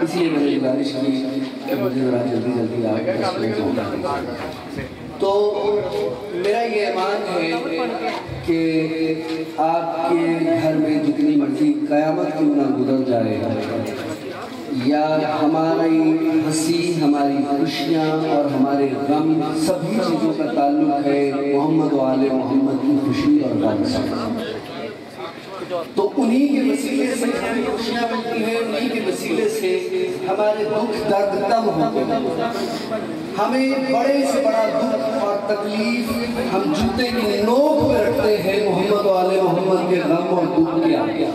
اس لیے میں نے گزارش کی کہ مجھے ذرا جلدی آپ تو میرا یہ ایمان ہے کہ آپ کے گھر میں جتنی مرضی قیامت کیوں نہ گزر جائے یا ہماری ہنسی ہماری خوشیاں اور ہمارے غم سبھی چیزوں کا تعلق ہے محمد و آل محمد کی خوشی اور غم سے، تو انہی کے وسیلے سے ہمیں خوشیاں ملتی ہیں، انہی کے وسیلے سے ہمارے دکھ درد کم ہوتے ہیں۔ ہمیں بڑے سے بڑا دکھ اور تکلیف ہم جوتے کی نوک پہ رکھتے ہیں محمد و آل محمد کے غم اور دکھ کے آگے۔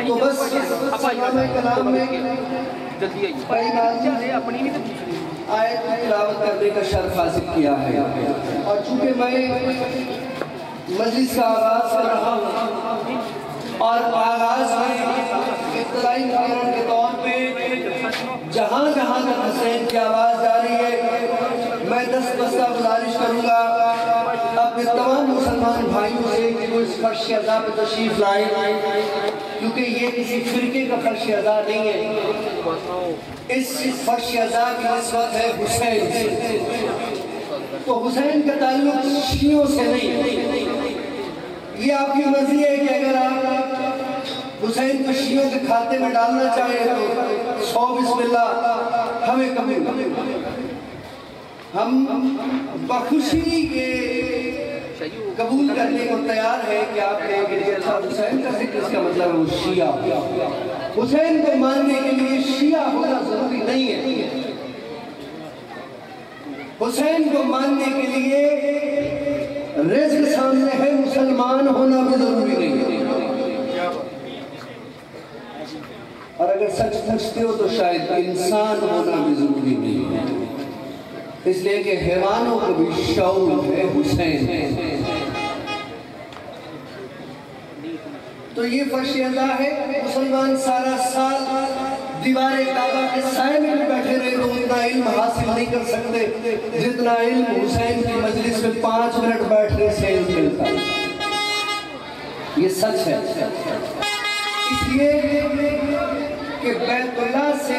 تو بس سلام کلام میں آیت تلاوت کرنے کا شرف حاصل کیا ہے، اور چونکہ میں مجلس کا آغاز کر رہا ہوں اور آغاز میں ابتدائی مقرر کے طور پہ جہاں جہاں تک حسین کی آواز جاری ہے میں دست بستہ گزارش کروں گا اپنے تمام مسلمان بھائیوں سے کہ وہ اس فرش ادا پہ تشریف لائیں، کیونکہ یہ کسی فرقے کا فرش ادا نہیں ہے، اس فرش ادا کی نسبت ہے حسین سے، تو حسین کا تعلق شیعوں سے نہیں ہے۔ یہ آپ کی مرضی ہے کہ اگر آپ حسین کو شیعوں کے کھاتے میں ڈالنا چاہیں تو سو بسم اللہ، ہمیں قبول، ہم بخوشی کے قبول کرنے کو تیار ہے کہ آپ کہیں کہ اچھا حسین کا ذکر اس کا مطلب ہے وہ شیعہ، حسین کو ماننے کے لیے شیعہ ہونا ضروری نہیں ہے، حسین کو ماننے کے لیے رزق سامنے ہے، مسلمان ہونا بھی ضروری نہیں ہے، اور اگر سچ پوچھتے ہو تو شاید انسان ہونا بھی ضروری نہیں ہے، اس لیے کہ حیوانوں کو بھی شعور ہے حسین۔ تو یہ فرش ادا ہے، مسلمان سارا سال دیوار کعبہ کے سائے میں بھی بیٹھے رہے تو اتنا علم حاصل نہیں کر سکتے جتنا علم حسین کی مجلس میں 5 منٹ بیٹھنے سے علم ملتا ہے، یہ سچ ہے، اس لیے کہ بیت اللہ سے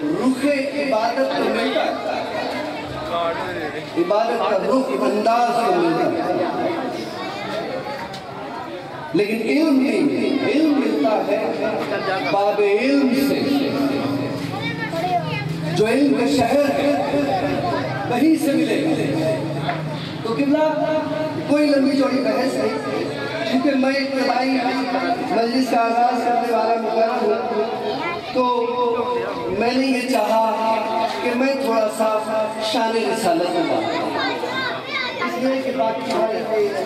رخ عبادت کو ملتا ہے، عبادت کا رخ انداز کو ملتا ہے، لیکن علم نہیں، علم ملتا ہے باب علم سے، جو علم کا شہر ہے وہیں سے ملے گا۔ تو قبلہ کوئی لمبی چوڑی بحث نہیں، کیونکہ میں ابتدائی مجلس کا آغاز کرنے والا مقرر ہوں تو میں نے یہ چاہا کہ میں تھوڑا سا شان رسالت میں بات کروں، اس لیے کہ باقی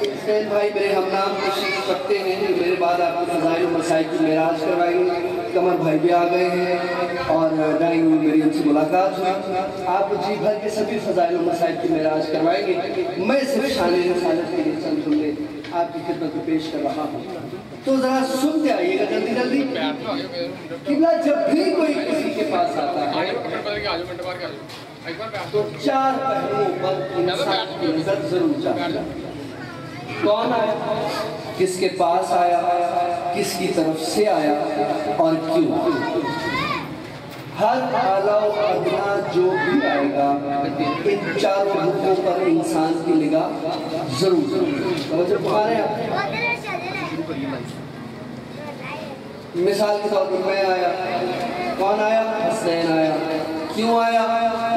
حسین بھائی میرے ہم نام تشریف رکھتے ہیں، میرے بعد آپ کو فضائل و مسائل کی معراج کروائیں گے، قمر بھائی بھی آ گئے ہیں اور ڈائننگ روم میری ان سے ملاقات ہوئی، آپ کو جی بھر کے سبھی فضائل و مسائل کی معراج کروائیں گے، میں صرف شان رسالت کے لیے چند جملے آپ کی خدمت میں پیش کر رہا ہوں، تو ذرا سنتے آئیے گا جلدی جلدی۔ قبلہ جب بھی کوئی کسی کے پاس آتا ہے تو 4 پہلوؤں پر انسان کی نظر ضرور جاتی ہے، کون آیا، کس کے پاس آیا، کس کی طرف سے آیا اور کیوں۔ ہر اعلیٰ و ادنا جو بھی آئے گا ان 4 رخوں پر انسان کی نگاہ ضرور توجہ پکارے آپ۔ مثال کے طور پر میں آیا، کون آیا، حسین آیا، کیوں آیا،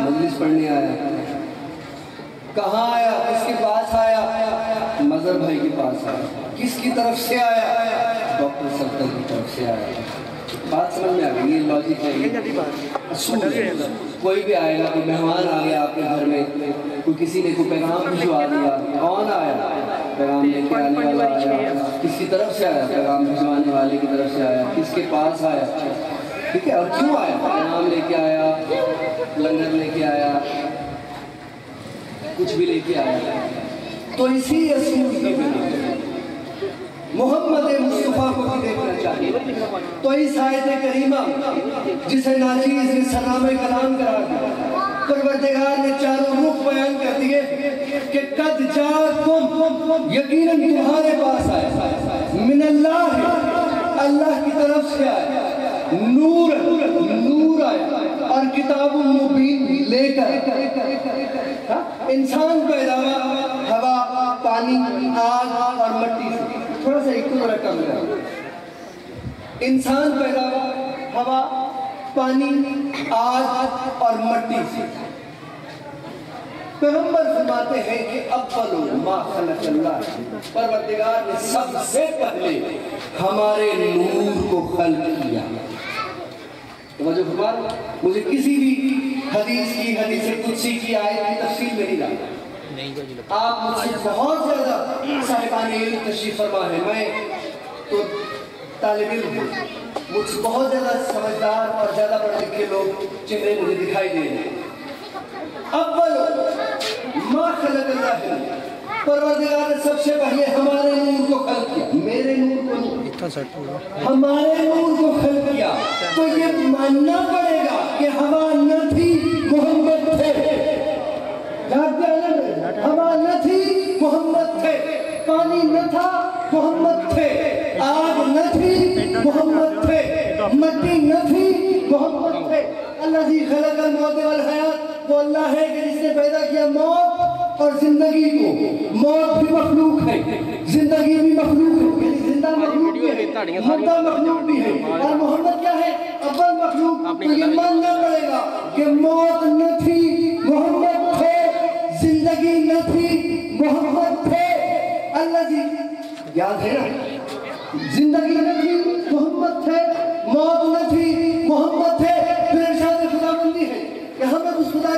مجلس پڑھنے آیا، کہاں آیا، کس کے پاس آیا، مظہر بھائی کے پاس آیا، کس کی طرف سے آیا، ڈاکٹر سرکل کی طرف سے آیا، بات سمجھ میں آ گئی، یہ لاجک ہے، اصول ہے۔ کوئی بھی آئے گا، کوئی مہمان آ گیا آپ کے گھر میں، کوئی کسی نے کوئی پیغام بھجوا دیا، کون آیا، پیغام لے کے آنے والا آیا، کس کی طرف سے آیا، پیغام بھجوانے والے کی طرف سے آیا، کس کے پاس آیا، ٹھیک ہے، اور کیوں آیا، پیغام لے کے آیا، لنگر لے کے آیا، کچھ بھی لے کے آیا، تو اسی اصول کی بنا محمد مصطفیٰ کو بھی دیکھنا چاہیے۔ تو اس آیت کریمہ جسے ناچیز نے سلام کلام کرا دیا، پروردگار نے 4 رخ بیان کر دیے کہ قد جاءکم، یقیناً تمہارے پاس آیا، من اللہ، اللہ کی طرف سے آیا، نور آیا اور کتاب مبین لے کر انسان پیدا ہوا پانی آگ اور مٹی سے. تھوڑا سا ایک تو رقم ہے. انسان پیدا ہوا پانی آگ اور مٹی سے. پیغمبر فرماتے ہیں کہ اول ما خلق اللہ، پروردگار نے سب سے پہلے ہمارے نور کو خلق کیا. توجہ فرمائیں، مجھے کسی بھی حدیث قدسی کی آیت کی تفصیل نہیں لانا. آپ مجھ سے بہت زیادہ صاحبان علم تشریف فرما ہے. میں تو طالب علم ہوں، مجھ سے بہت زیادہ سمجھدار اور زیادہ پڑھے لکھے لوگ چہرے مجھے دکھائی دے رہے ہیں. اول ما خلق اللہ، پروردگار نے سب سے پہلے ہمارے نور کو خلق کیا. میرے نور کو نہیں، ہمارے نور کو خلق کیا. تو یہ ماننا پڑے گا کہ ہوا نہ تھی محمد تھے. ہوا نہ تھی محمد تھے. پانی نہ تھا محمد تھے. آگ نہ تھی محمد تھے. مٹی نہ تھی محمد تھے. الذی خلق الموت والحیات، وہ اللہ ہے کہ جس نے پیدا کیا موت اور زندگی کو. موت بھی مخلوق ہے، زندگی بھی مخلوق ہے، یعنی زندہ مخلوق بھی ہے، مردہ مخلوق بھی ہے. اور محمد کیا ہے؟ اول مخلوق. تو یہ ماننا پڑے گا کہ موت نہ تھی محمد تھے، زندگی نہ تھی محمد تھے. الذی، یاد ہے نا، زندگی نہ تھی محمد تھے، موت نہ تھی محمد تھے. پھر ارشاد خداوندی ہے کہ ہمیں اس خدا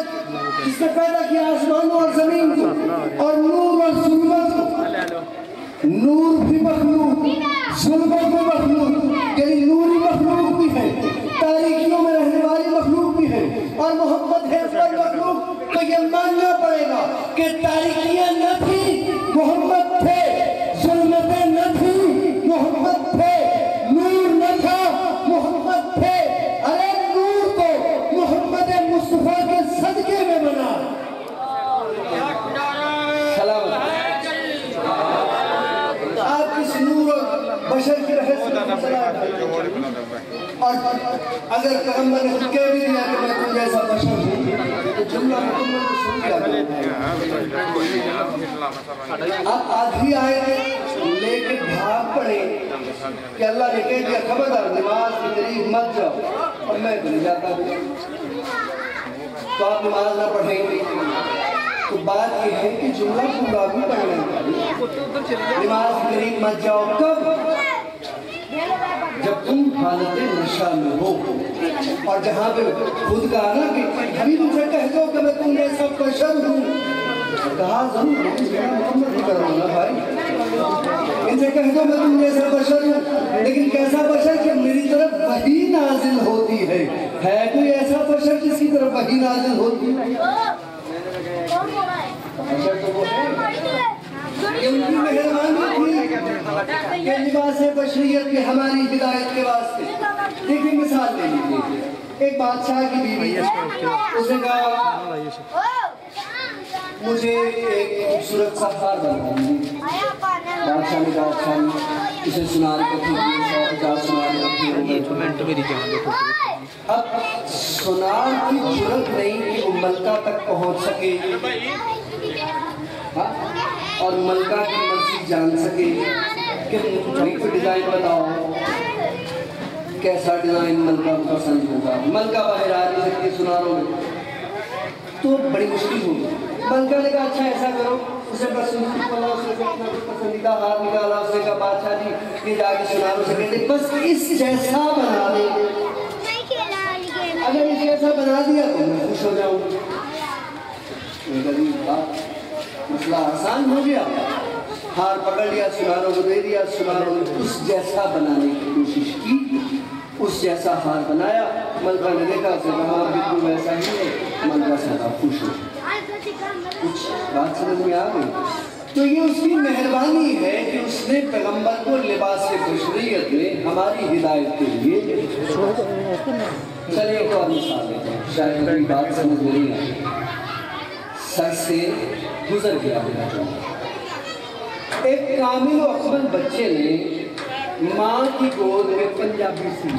جس نے پیدا کیا آسمانوں اور زمین کو اور نور اور ظلمت کو. نور بھی مخلوق، ظلمت بھی مخلوق، یعنی نوری مخلوق بھی ہے، تاریکیوں میں رہنے والی مخلوق بھی ہے، اور محمد ہے پر مخلوق. تو یہ ماننا پڑے گا کہ تاریکیاں نہ تھی محمد تھے، ظلمتیں نہ تھی محمد تھے، نور نہ تھا محمد تھے. ارے نور کو محمد مصطفیٰ کے صدقے میں بنا. سلام. آپ کس نور اور بشر کی رہے اور اگر پیغمبر نے خود کہہ بھی دیا کہ میں تم جیسا بشر ہوں تو جملہ مکمل کو سن لیا. آپ آدھی آئے لے کے بھاگ پڑے کہ اللہ نے کہہ دیا خبردار نماز کے قریب مت جاؤ، اور میں تو نہیں جاتا ہوں. تو آپ نماز نہ پڑھیں گے. تو بات یہ ہے کہ جملہ پورا بھی پڑھنا ہے. نماز کے قریب مت جاؤ کب؟ جب تم حالت نشہ میں ہو. اور جہاں پہ خود کہا نا کہ ابھی مجھے کہہ دو کہ میں تم جیسا بشر ہوں، کہا ضرور محمد ہی کروں نا بھائی. ان سے کہہ دو میں تم جیسا بشر ہوں، لیکن کیسا بشر کہ میری طرف وحی نازل ہوتی ہے. ہے کوئی ایسا بشر جس کی طرف وحی نازل ہوتی ہے؟ بشر تو وہ ہے. یہ ان کی مہربانی تھی کہ لباس بشریت میں ہماری ہدایت کے واسطے. دیکھیں مثال لے لیجیے. ایک بادشاہ کی بیوی، اس نے کہا مجھے ایک خوبصورت سا ہار بنوا دیجیے. بادشاہ نے کہا اچھا نہیں، اسے سنار کا اب سنار کی ضرورت نہیں کہ وہ ملکہ تک پہنچ سکے اور ملکہ کی مرضی جان سکے کہ مجھے کوئی ڈیزائن بتاؤ کیسا ڈیزائن ملکہ کو پسند ہوگا. ملکہ باہر آ نہیں سکتی سناروں میں، تو بڑی مشکل ہوگی. ملکہ نے کہا اچھا ایسا کرو، اسے پسندیدہ ہار نکالا. اس نے کہا بادشاہ جی یہ جا کے سناروں سے کہتے بس اس جیسا بنا دے، اگر اس جیسا بنا دیا تو میں خوش ہو جاؤں. مسئلہ آسان ہو گیا. ہار پکڑ لیا، سناروں کو دے دیا. سناروں نے اس جیسا بنانے کی کوشش کی، اس جیسا ہار بنایا. ملکہ نے دیکھا، اسے کہا بالکل ویسا ہی ہے. ملکہ سے خوش ہو. کچھ بات سمجھ میں آ گئی؟ تو یہ اس کی مہربانی ہے کہ اس نے پیغمبر کو لباس بشریت میں ہماری ہدایت کے لیے. چلیے ایک اور مثال دیتے ہیں، شاید میری بات سمجھ میں نہیں آئی. سر سے گزر گیا. ایک کامل و اکمل بچے نے ماں کی گود میں پنجابی سیکھی.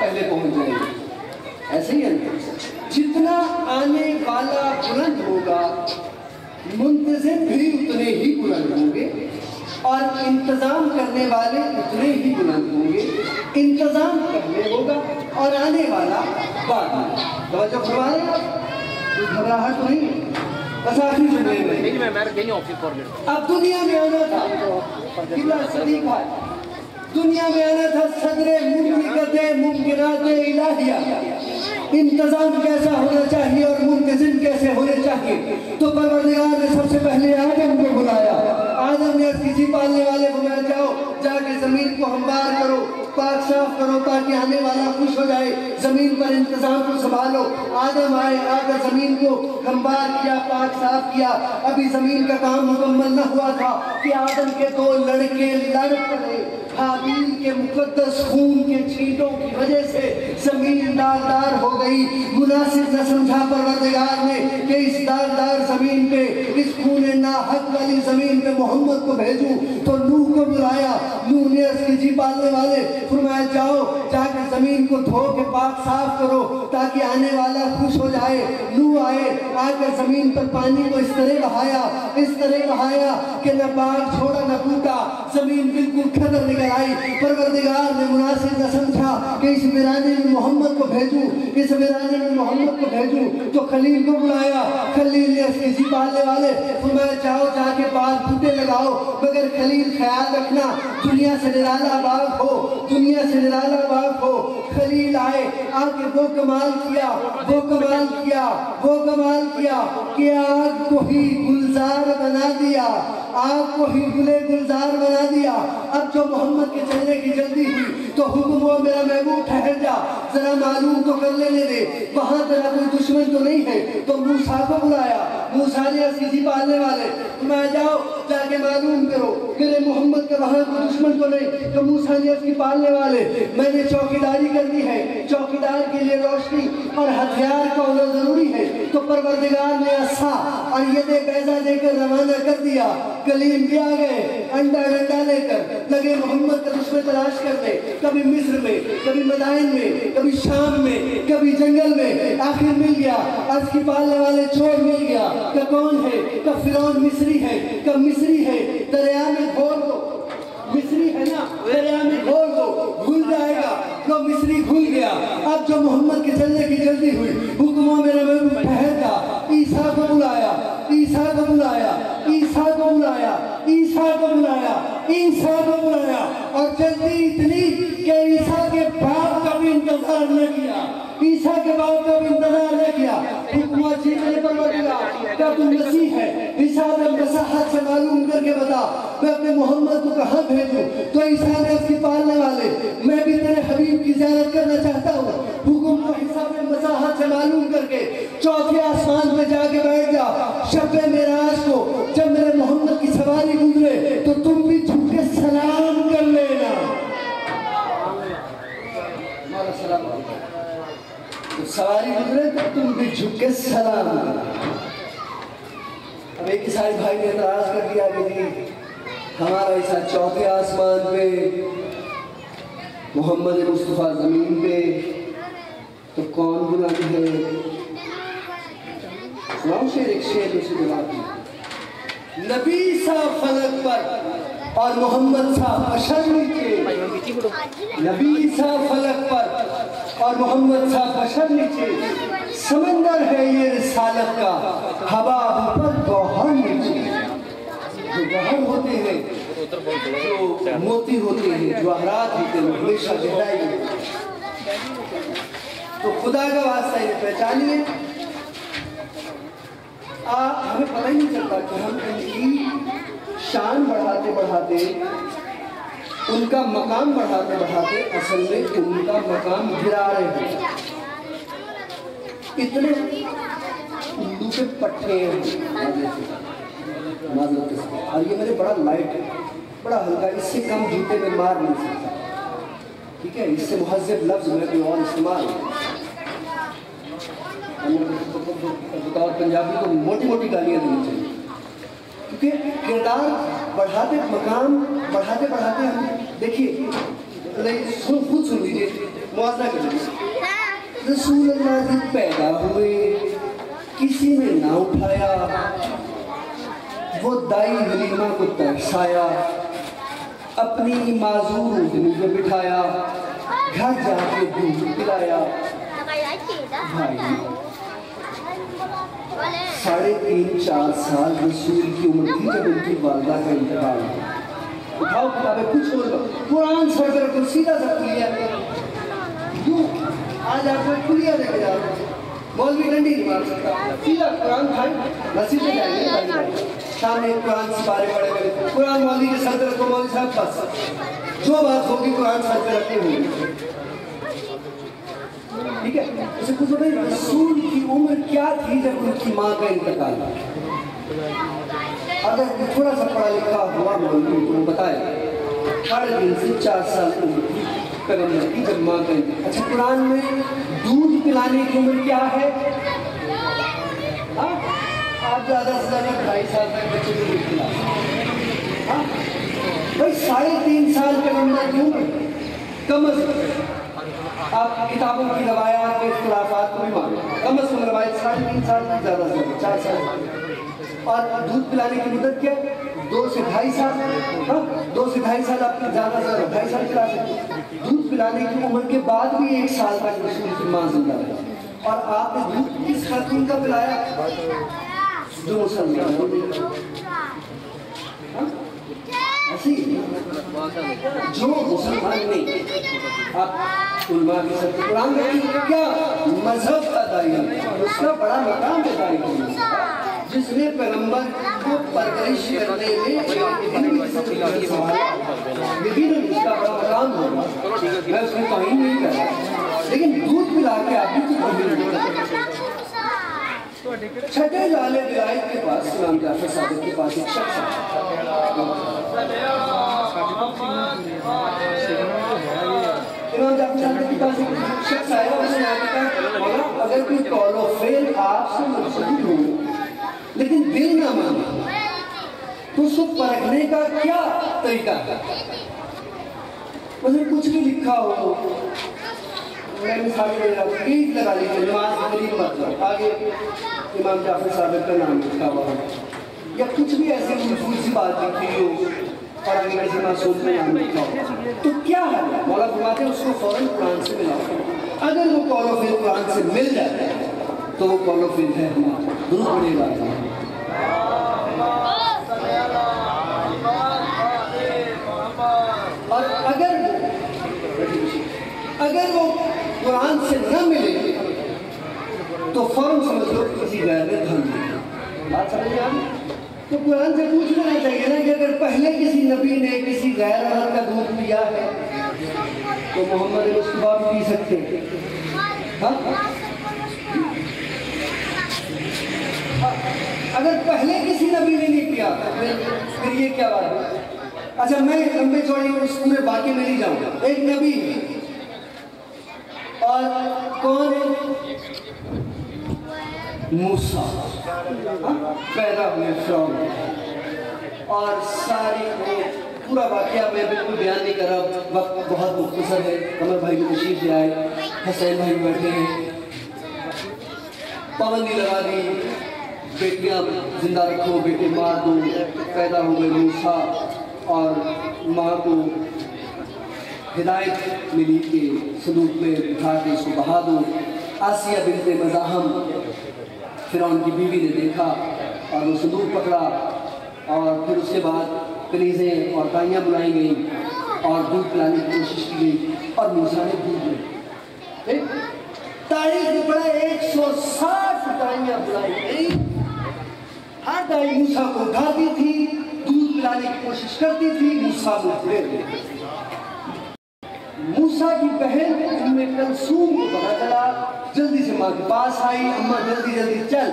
پہلے پہنچ جائیں گے. ایسے ہی ہے نا, جتنا آنے والا بلند ہوگا منتظر بھی اتنے ہی بلند ہوں گے, اور انتظام کرنے والے اتنے ہی بلند ہوں گے. انتظام پہلے ہوگا اور آنے والا بعد میں. توجہ فرما رہے ہیں آپ, کوئی گھبراہٹ تو نہیں. بس آخری جملے میں, اب دنیا میں آنا تھا قبلہ صدیق ہے, دنیا میں آنا تھا صدر مملکت ممکنات الہیہ. انتظام کیسا ہونا چاہیے اور منتظم کیسے ہونے چاہیے, تو پروردگار نے سب سے پہلے آدم کو بلایا. آدم نے کسی پالنے والے کو کہا جاؤ جا کے زمین کو ہموار کرو, پاک صاف کرو تاکہ آنے والا خوش ہو جائے, زمین پر انتظام کو سنبھالو. آدم آئے, آ کر زمین کو ہموار کیا, پاک صاف کیا. ابھی زمین کا کام مکمل نہ ہوا تھا کہ آدم کے 2 لڑکے لڑ پڑے. حابیل کے مقدس خون کے چھینٹوں کی وجہ سے زمین داغدار ہو گئی. مناسب نہ سمجھا پروردگار نے کہ اس داغدار زمین پہ, اس خون ناحق والی زمین پہ محمد کو بھیجوں, تو نوح کو بلایا. نوح نے اس کی پالنے والے فرمایا جاؤ جا کے زمین کو دھو کے پاک صاف کرو تاکہ آنے والا خوش ہو جائے. نوح آئے, آ کر زمین پر پانی کو اس طرح بہایا, اس طرح بہایا کہ نہ باغ چھوڑا نہ ٹوٹا, زمین بالکل کھدر نکل آئی. پروردگار نے مناسب نہ سمجھا کہ اس ویرانے میں محمد کو بھیجوں, اس ویرانے میں محمد کو بھیجوں, تو خلیل کو بلایا. خلیل نے کسی پالنے والے فرمایا جاؤ جا کے باغ بوٹے لگاؤ, مگر خلیل خیال رکھنا دنیا سے نرالا باغ ہو, دنیا سے نرالا باغ ہو. خلیل آئے, آ کے وہ کمال کیا, وہ کمال کیا, وہ کمال کیا کہ آگ کو ہی گلزار بنا دیا, آگ کو ہی گلے گلزار بنا دیا. اب جو محمد کے چلنے کی جلدی ہوئی تو حکم ہوا میرا محبوب ٹھہر جا, ذرا معلوم تو کر لینے دے, وہاں تیرا کوئی دشمن تو نہیں ہے. تو موسیٰ کو بلایا. موسیٰ نے کسی پالنے والے میں جاؤ جا کے معلوم کرو میرے محمد کے وہاں کوئی دشمن تو نہیں. تو موسیٰ نے کی پالنے والے میں نے چوکیداری کرنی ہے, چوکیدار کے لیے روشنی اور ہتھیار کا ہونا ضروری ہے. تو پروردگار نے عصا اور ید بیضا دے کر روانہ کر دیا. کلیم بھی آ گئے انڈا ڈنڈا لے کر, لگے محمد کا دشمن تلاش کرتے, کبھی مصر میں, کبھی مدائن میں, کبھی شام میں, کبھی جنگل میں. آخر مل گیا, عرض کی پالنے والے چور مل گیا. کہ کون ہے؟ کہ فرعون مصری ہے, کہ مصری ہے, دریا میں کھول دو, مصری ہے نا, دریا میں کھول دو, گھل جائے گا. تو مصری گھل گیا. اب جو محمد کے چلنے کی جلدی ہوئی حکموں میرا محبوب ٹھہر جا. عیسیٰ کو بلایا, عیسیٰ کو بلایا, عیسیٰ کو بلایا, عیسیٰ کو بلایا, عیسیٰ کو بلایا. اور جلدی اتنی کہ عیسیٰ کے باپ کا بھی انتظار نہ کیا, عیسیٰ کے باپ کا بھی انتظار نہ کیا. حکمہ جی میرے پروردگار کیا تو مسیح ہے؟ عیسیٰ نے مساحت سے معلوم کر کے بتا میں اپنے محمد کو کہاں بھیجوں. تو عیسیٰ نے اس کی پالنے والے میں بھی تیرے حبیب کی زیارت کرنا چاہتا ہوں. حکم کو حساب مساحت سے معلوم کر کے چوتھے آسمان پہ جا کے بیٹھ جا. شب معراج کو جب میرے محمد کی سواری گزرے تو تم بھی جھک کے سلام کر لینا. سواری گزرے تو تم بھی جھک کے سلام کرنا. اب ایک عیسائی بھائی نے اعتراض کر دیا کہ جی ہمارا عیسیٰ چوتھے آسمان پہ, محمد مصطفیٰ زمین پہ, تو کون بلند ہے؟ سناؤ شیر, ایک شیر میں سے جواب دیا. نبی سا فلک پر اور محمد سا بشر نیچے, نبی سا فلک پر اور محمد صاحب بشر نیچے, سمندر ہے یہ رسالت کا, ہوا اوپر گوہر نیچے. جو گوہر ہوتے ہیں, جو موتی ہوتے ہیں, جو احرات ہوتے ہیں, ہمیشہ گہرائی ہوتے ہیں. تو خدا کا واسطہ یہ پہچانیے. ہمیں پتہ ہی نہیں چلتا کہ ہم ان کی شان بڑھاتے بڑھاتے, ان کا مقام بڑھاتے بڑھاتے اصل میں ان کا مقام گرا رہے ہیں. اتنے اردو کے پٹھے ہیں اور یہ میرے بڑا لائٹ ہے, بڑا ہلکا, اس سے کم جوتے میں مار نہیں سکتا. ٹھیک ہے, اس سے مہذب لفظ میں کوئی اور استعمال بطور پنجابی کو موٹی موٹی گالیاں دینی چاہیے, کیونکہ کردار بڑھاتے, مقام بڑھاتے بڑھاتے ہم دیکھیے, خود سن لیجیے. موازنہ کریں. رسول اللہ جب پیدا ہوئے کسی نے نہ اٹھایا, وہ دائی حلیمہ کو ترسایا, اپنی معذور اونٹنی پہ بٹھایا, گھر جا کے دودھ پلایا. بھائی 3.5-4 سال رسول کی عمر تھی جب ان کی والدہ کا انتقال ہوا. اٹھاؤ کتابیں کچھ اور قرآن سر کر کو سیدھا سا کلیا کیوں آج آپ کو کلیا لے کے جاؤ. مولوی ڈنڈی نہیں مار سکتا, سیدھا قرآن کھائیں مسجد میں جائیں گے, سامنے قرآن سپارے پڑے ہوئے, قرآن مولوی کے سر پر رکھو, مولوی صاحب پاس جو بات ہوگی قرآن سر پر رکھتے ہوئے. ٹھیک ہے, اسے کچھ بتائیں رسول کی عمر کیا تھی جب ان کی ماں کا انتقال ہوا. اگر تھوڑا سا پڑھا لکھا ہوا مولوی تو بتائے 3.5 سے 4 سال کی عمر تھی پیغمبر کی جب ماں کا انتقال. اچھا قرآن میں دودھ پلانے کی عمر کیا ہے؟ آپ زیادہ سے زیادہ 2.5 سال تک بچے کو دودھ پلا بھائی 3.5 سال پیغمبر کی عمر کم از کم. آپ کتابوں کی روایات کے اختلافات کو بھی مانو, کم از کم روایت 3.5 سال کی, زیادہ سے زیادہ 4 سال. اور دودھ پلانے کی مدت کیا 2 سے 2.5 سال. 2 سے 2.5 سال آپ زیادہ سے زیادہ 2.5 سال پلا سکتے. دودھ پلانے کی عمر کے بعد بھی 1 سال تک رسول کی ماں زندہ رہی. اور آپ نے دودھ کس خاتون کا پلایا جو مسلمان ہو. ایسی جو مسلمان نہیں. آپ علماء کے ساتھ قرآن میں کیا مذہب کا داعی ہے, اس کا بڑا مقام ہے داعی ہونا, جس نے پیغمبر کو پرورش کرنے میں یقیناً اس کا بڑا مقام ہوگا. میں اس میں توہین نہیں کر رہا, لیکن دودھ پلا کے آپ بھی تو توہین نہیں کر رہا. چھٹے جالے ولایت کے پاس امام جعفر صادق کے پاس ایک شخص آیا, اس نے کہا اگر کوئی قول و فعل آپ سے منسوخ ہو لیکن دل نہ مانا تو اس کو پرکھنے کا کیا طریقہ ہے؟ مجھے کچھ بھی لکھا ہو, میں مثال دے رہا ہوں, عید لگا لیجیے نماز غریب مطلب آگے امام جعفر صادق کا نام لکھا ہوا ہو, یا کچھ بھی ایسی مشہور سی بات لکھی ہو اور آگے کسی معصوم کا نام لکھا ہو, تو کیا ہے؟ مولا فرماتے ہیں اس کو فوراً قرآن سے ملاؤ. اگر وہ قول و فعل قرآن سے مل جاتا ہے تو وہ قول و فعل ہے ہمارا, درود پڑھے گا. اور اگر وہ قرآن سے نہ ملے تو فوراً سمجھ لو کسی غیر نے دھن دیا. بات سمجھ آئی؟ تو قرآن سے پوچھ لینا چاہیے نا کہ اگر پہلے کسی نبی نے کسی غیر عورت کا دودھ پیا ہے تو محمد مصطفیٰ بھی پی سکتے ہیں. اگر پہلے کسی نبی نے نہیں پیا پھر یہ کیا بات ہے؟ اچھا میں لمبے چوڑے اس پورے واقعے میں نہیں جاؤں گا. ایک نبی اور کون ہے؟ موسیٰ پیدا ہوئے فرعون, اور ساری پورا واقعہ میں بالکل بیان نہیں کر رہا, وقت بہت مختصر ہے. عمر بھائی کو تشریف لے آئے, حسین بھائی بیٹھے ہیں, پابندی لگا دی بیٹیاں زندہ رکھو, بیٹے مار دو. پیدا ہوئے موسیٰ اور ماں کو ہدایت ملی کہ صندوق میں بٹھا کے اس کو بہا دو. آسیہ بنت مزاحم فرعون کی بیوی نے دیکھا اور وہ صندوق پکڑا, اور پھر اس کے بعد کنیزیں اور دائیاں بلائی گئیں اور دودھ پلانے کی کوشش کی گئی, اور موسیٰ نے دودھ لیا. تاریخ میں پڑا 160 دائیاں بلائی گئیں, ہر دائی موسیٰ کو اٹھاتی تھی, دودھ پلانے کی کوشش کرتی تھی, موسیٰ کو پھیر دیتی. موسیٰ کی بہن ام کلثوم کو پتا چلا, جلدی سے ماں کے پاس آئی, اماں جلدی جلدی چل,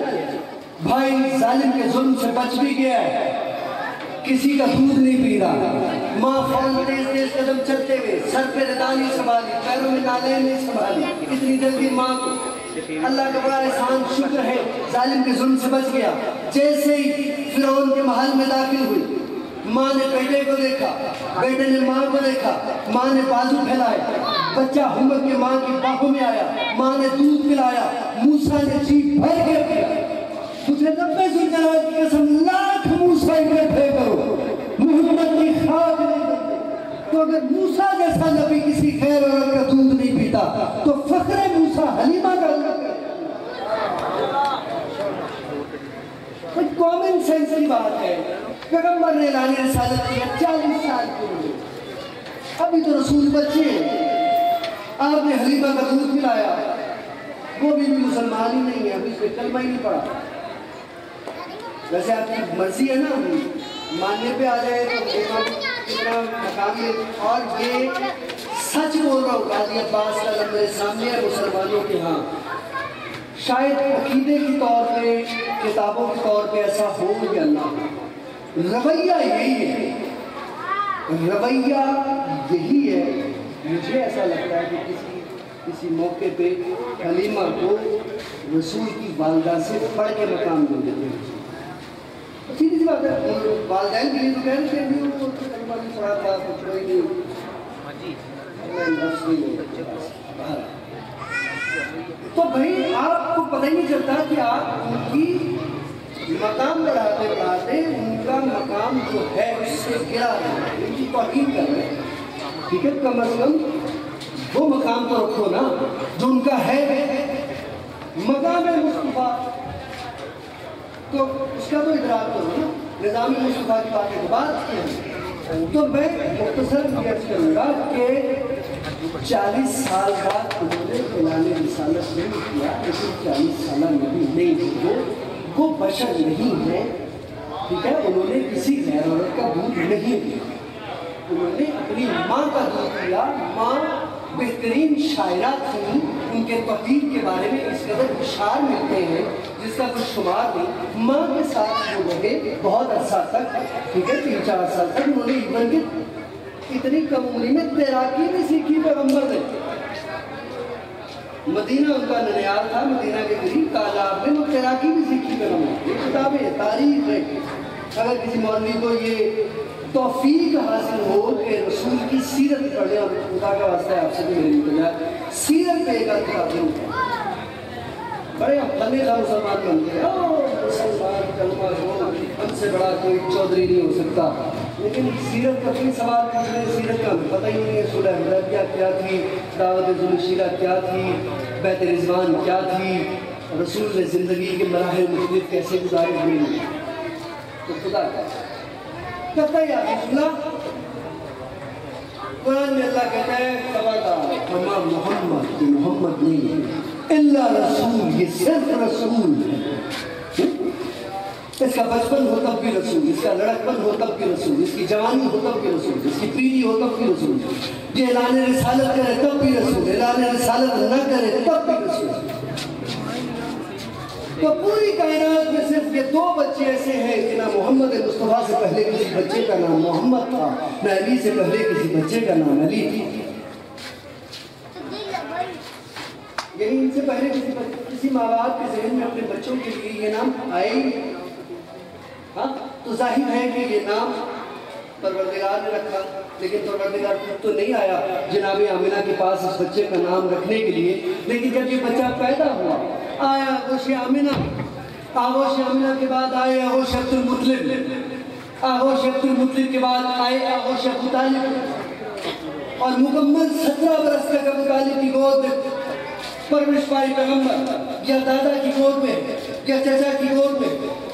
بھائی ظالم کے ظلم سے بچ بھی گیا ہے, کسی کا دودھ نہیں پی رہا. ماں فوراً تیز تیز قدم چلتے ہوئے, سر پہ ردا نہیں سنبھالی, پیروں میں نالے نہیں سنبھالی, اتنی جلدی ماں کو. اللہ کا بڑا احسان شکر ہے ظالم کے ظلم سے بچ گیا. جیسے ہی فرعون کے محل میں داخل ہوئی, ماں نے بیٹے کو دیکھا، بیٹے نے ماں کو دیکھا، ماں نے بازو پھیلائے، بچہ ہمت کے ماں کی باہوں میں آیا، ماں نے دودھ پلایا، موسیٰ نے جیب بھر کے پیا۔ مجھے رب ذوالجلال کی قسم لاکھ موسیٰ اکٹھے کرو، محمد کی خاک نہیں کرتے۔ تو اگر موسیٰ جیسا نبی کسی خیر عورت کا دودھ نہیں پیتا تو فخر موسیٰ حلیمہ کا اللہ کرے۔ کوئی کامن سینس کی بات ہے، پیغمبر نے اعلان رسالت کیا 40 سال کے لیے، ابھی تو رسول بچے ہیں، آپ نے حلیمہ کا دودھ پلایا، وہ بھی مسلمان ہی نہیں ہے، ابھی اس پہ کلمہ ہی نہیں پڑا۔ ویسے آپ کی مرضی ہے نا، ماننے پہ آ جائے تو کتنا مقام ہے، اور یہ سچ بول رہا ہوں، قاضی عباس کا لمبے سامنے ہے مسلمانوں کے ہاں، شاید عقیدے کی طور پہ، کتابوں کے طور پہ ایسا ہو یا نہ، رویہ یہی ہے، رویہ یہی ہے۔ مجھے ایسا لگتا ہے کہ کسی موقع پہ حلیمہ کو رسول کی والدہ سے پڑھ کے مقام دے دیتے ہیں۔ سیدھی سی بات ہے، والدین کے لیے تو کہہ رہے ہیں کہ وہ کلمہ نہیں پڑھا تھا، کچھ کوئی نہیں، تو بھائی آپ کو پتہ ہی نہیں چلتا کہ آپ ان کی مقام بڑھاتے بڑھاتے ان کا مقام جو ہے اس سے گرا رہے ہیں، ان کی توہین کر رہے ہیں۔ ٹھیک ہے، کم از کم وہ مقام تو رکھو نا جو ان کا ہے، مقام مصطفیٰ، تو اس کا تو ادراک کرو نا، نظام مصطفیٰ کی باتیں تو بات کی ہیں۔ تو میں مختصر یہ عرض کروں گا کہ 40 سال بعد انہوں نے اعلان رسالت نہیں کیا، لیکن 40 سالہ نبی نہیں تھے، وہ بشر نہیں ہے، ٹھیک ہے، انہوں نے کسی غیر عورت کا دودھ نہیں دیا، انہوں نے اپنی ماں کا دودھ دیا۔ ماں بہترین شاعرہ تھیں، ان کے توحید کے بارے میں اس قدر اشعار ملتے ہیں جس کا کچھ شمار نہیں۔ ماں کے ساتھ وہ رہے بہت عرصہ تک، ٹھیک ہے، 3-4 سال تک، انہوں نے ایون کہ اتنی کم عمری میں تیراکی بھی سیکھی پیغمبر نے۔ مدینہ ان کا ننیال تھا، مدینہ کے قریب تالاب میں وہ تیراکی بھی سیکھی پیغمبر۔ یہ کتابیں تاریخ ہے، اگر کسی مولوی کو یہ توفیق حاصل ہو کہ رسول کی سیرت پڑھیں، اور خدا کا واسطہ ہے آپ سے بھی میری بجائے سیرت پہ ایک آدمی بڑے فنے کا مسلمان بنتے ہیں، مسلمان کلمہ ہو، ہم سے بڑا کوئی چودھری نہیں ہو سکتا، لیکن سیرت کا کوئی سوال پوچھنے، سیرت کا پتہ ہی نہیں ہے، صلح حدیبیہ کیا تھی، دعوت ذوالشیرہ کیا تھی، بیعت رضوان کیا تھی، رسول نے زندگی کے مراحل مختلف کیسے گزارے ہوئے ہیں۔ تو خدا کہتا ہے یا رسول اللہ، قرآن میں اللہ کہتا ہے خبردار ہما محمد کہ محمد نہیں ہے اللہ رسول، یہ صرف رسول ہے۔ اس کا بچپن ہو تب بھی رسول، اس کا لڑکپن ہو تب بھی رسول، اس کی جوانی ہو تب بھی رسول، اس کی پیری ہو تب بھی رسول، یہ اعلان رسالت کرے تب بھی رسول، اعلان رسالت نہ کرے تب بھی رسول۔ تو پوری کائنات میں صرف یہ 2 بچے ایسے ہیں کہ نہ محمد مصطفیٰ سے پہلے کسی بچے کا نام محمد تھا، نہ علی سے پہلے کسی بچے کا نام علی تھی، یعنی ان سے پہلے کسی ماں باپ کے ذہن میں اپنے بچوں کے لیے یہ نام آئے ہی، ہاں تو ظاہر ہے کہ یہ نام پروردگار نے رکھا، لیکن پروردگار خود تو نہیں آیا جناب آمنہ کے پاس اس بچے کا نام رکھنے کے لیے، لیکن جب یہ بچہ پیدا ہوا آیا آغوش آمنہ، آغوش آمنہ کے بعد آئے آغوش عبد المطلب، آغوش عبد المطلب کے بعد آئے آغوش ابو طالب، اور مکمل 17 برس تک ابو طالب کی گود میں پرورش پائی پیغمبر، یا دادا کی گود میں یا چچا کی گود میں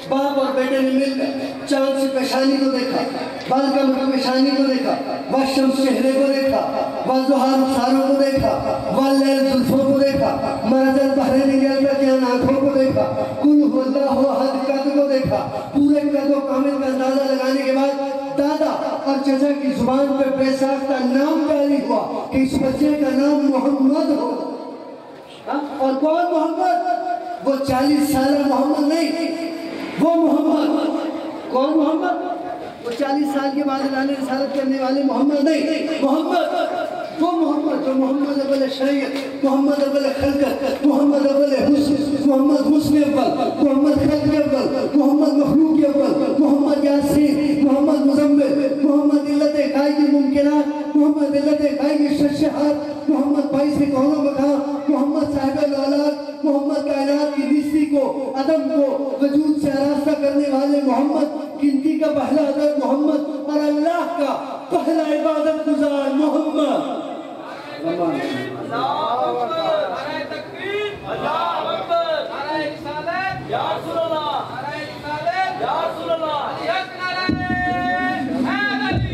باپ اور بیٹے نے مل کر چاند سے پیشانی کو دیکھا، بالکم کی پیشانی کو دیکھا، والشمس چہرے کو دیکھا، والضحیٰ رخساروں کو دیکھا، واللیل زلفوں کو دیکھا، مرج البحرین یلتقیان آنکھوں کو دیکھا، قل هو اللہ احد قد کو دیکھا، پورے قد و کامل کا اندازہ لگانے کے بعد دادا اور چچا کی زبان پر بے ساختہ نام جاری ہوا کہ اس بچے کا نام محمد ہو۔ اور کون محمد؟ وہ 40 سالہ محمد نہیں، وہ محمد۔ کون محمد؟ وہ 40 سال کے بعد اعلان رسالت کرنے والے محمد نہیں، محمد وہ محمد جو محمد اول شریعت، محمد اول خلقت، محمد اول حسن، محمد حسن اول، محمد خلق اول، محمد مخلوق اول، محمد یاسین، محمد مزمل، دونوں میں کہا محمد صاحب الولاد، محمد کائنات کی نسبی کو، عدم کو وجود سے آراستہ کرنے والے محمد، گنتی کا پہلا عدد محمد، اور اللہ کا پہلا عبادت گزار محمد. اللہ اکبر، نعرہ تکبیر، اللہ اکبر، نعرہ رسالت، یا رسول اللہ، نعرہ رسالت، یا رسول اللہ، علی حق نعرہ حیدری.